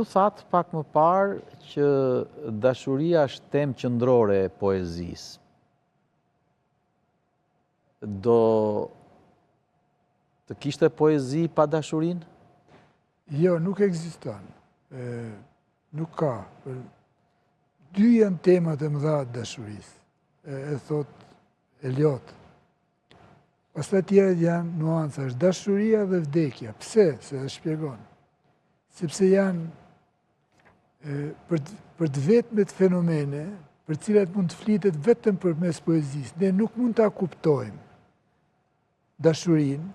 Ju thatë pak më parë që dashuria është temë qendrore e poezisë. Do të kishte poezi pa dashurinë? Jo, nuk ekziston. Nuk ka. Dy janë temat e mëdha të dashurisë. E thot Eliot. Pastaj tjerët janë nuanca, është dashuria dhe vdekja. Pse? Se e shpjegon. Sepse janë për të vetmet fenomene, për cilat mund të flitet vetëm përmes poezisë. Ne nuk mund ta kuptojmë dashurinë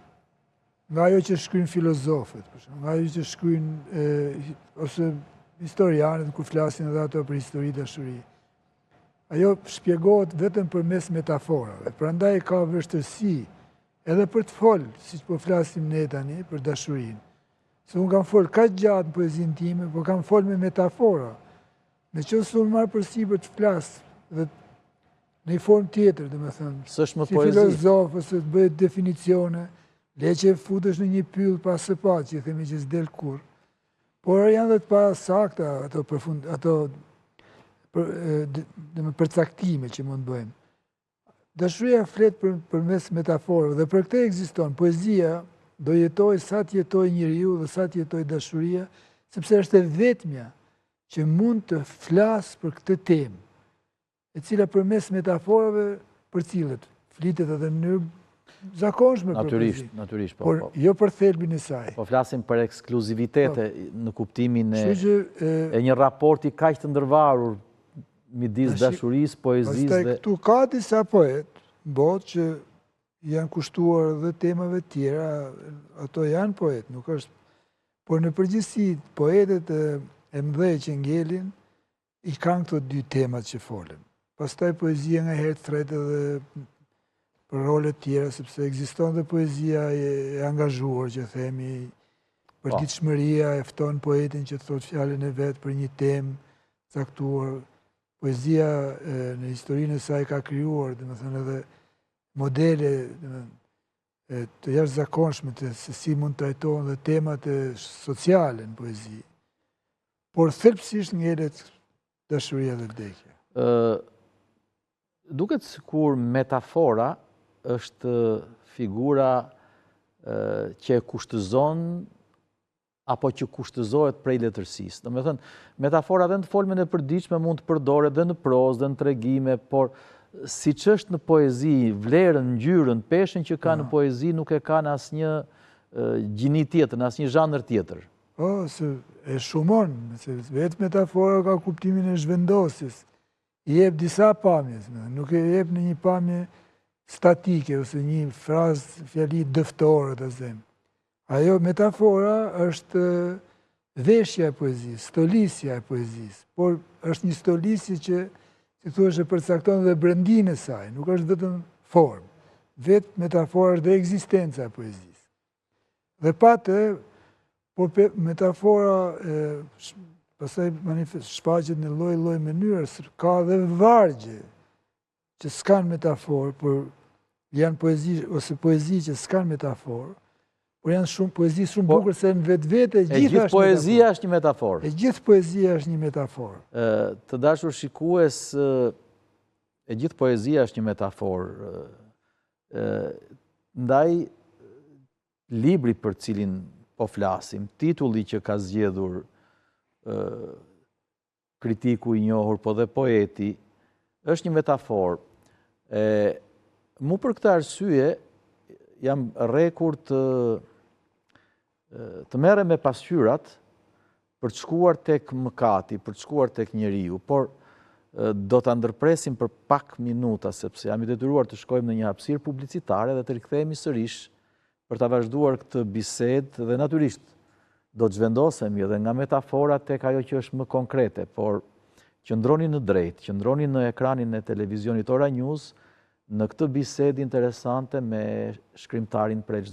nga ajo që shkruajnë filozofët, nga ajo që shkruajnë ose historianët kur flasin edhe ato për histori dashuri. Ajo shpjegohet vetëm përmes metaforave. Prandaj ka vështirësi edhe për të folë, siç po flasim ne tani për dashurinë. Se unë kam folë kaq gjatë në poezinë time, po kam folë me metafora. Me qëse unë marrë përsipër të flasë dhe në një formë tjetër, domethënë, si filozof ose të bëhet definicione, le që futesh në një pyll pa së patë, që themi që s'del kur. Por janë dhe të pa sakta ato përcaktime që mund bëjmë. Dashuria flet përmes metaforëve dhe për këtë ekziston poezia. Do jetoj sa të jetoj njeriu dhe sa të jetoj dashuria, sepse është e vetmja që mund të flasë për këtë temë, e cila përmes metaforave përcillet, flitet edhe në mënyrë zakonshme për poezi. Natyrisht, por jo për thelbin e saj. Po flasim për ekskluzivitete në kuptimin e një raporti kaq të ndërvarur midis dashurisë, poezisë dhe... Këtu ka disa poet, botë që janë kushtuar dhe temave tjera, ato janë poet, nuk është... Por në përgjithësi, poetet e mëdhej që ngelin, i kanë këto dy temat që folen. Pastaj poezia nga herë thret edhe për rolet tjera, sepse ekziston dhe poezia e angazhuar, që themi, përditshmëria e fton poetin që të thot fjalën e vet për një temë caktuar. Poezia në historinë e saj ka krijuar, domethënë edhe modele të jashtëzakonshme se si mund trajtohen dhe temat sociale në poezi. Por thelbësisht ngelet dashuria dhe vdekja. Duket sikur metafora është figura që e kushtëzon apo që kushtëzohet prej letërsisë. Domethënë, metafora dhe në folmen e përditshme mund të përdoret dhe në prozë, dhe në tregime, por si që është në poezi, vlerën, ngjyrën, peshën që ka në poezi nuk e ka në asnjë gjini tjetër, në asnjë zhanër tjetër. Po, se e shumon, se vetë metafora ka kuptimin e zhvendosjes. I jep disa pamjes, nuk e jep në një pamje statike ose një frazë, fjali dëftore të zemë. Ajo metafora është veshja e poezisë, stolisja e poezisë, por është një stolisje që si thua që përcakton dhe brendinë e saj, nuk është vetëm formë. Vetë metafora është dhe ekzistenca e poezisë. Dhe patë, por metafora pastaj shfaqet në lloj-lloj mënyrë, ka dhe vargje që s'kan metaforë, por janë poezi ose poezi që s'kan metaforë, por janë shumë poezi shumë bukur se në vetvete gjithë poezia është një metaforë. E gjithë poezia është një metaforë. Të dashur shikues, e gjithë poezia është një metaforë. Ndaj libri për cilin po flasim, titulli që ka zgjedhur kritiku i njohur, po dhe poeti, është një metaforë. Mu për këtë arsye jam rrekur të merrem me pasqyrat për të shkuar tek mëkati, për të shkuar tek njeriu, por do ta ndërpresim për pak minuta sepse jam i detyruar të shkojmë në një hapësirë publicitare dhe të rikthehemi sërish për ta vazhduar këtë bisedë dhe natyrisht do të zhvendosemi edhe nga metafora tek ajo që është më konkrete, por qëndroni në drejt, qëndroni në ekranin e televizionit Ora News në këtë bisedë interesante me shkrimtarin Preç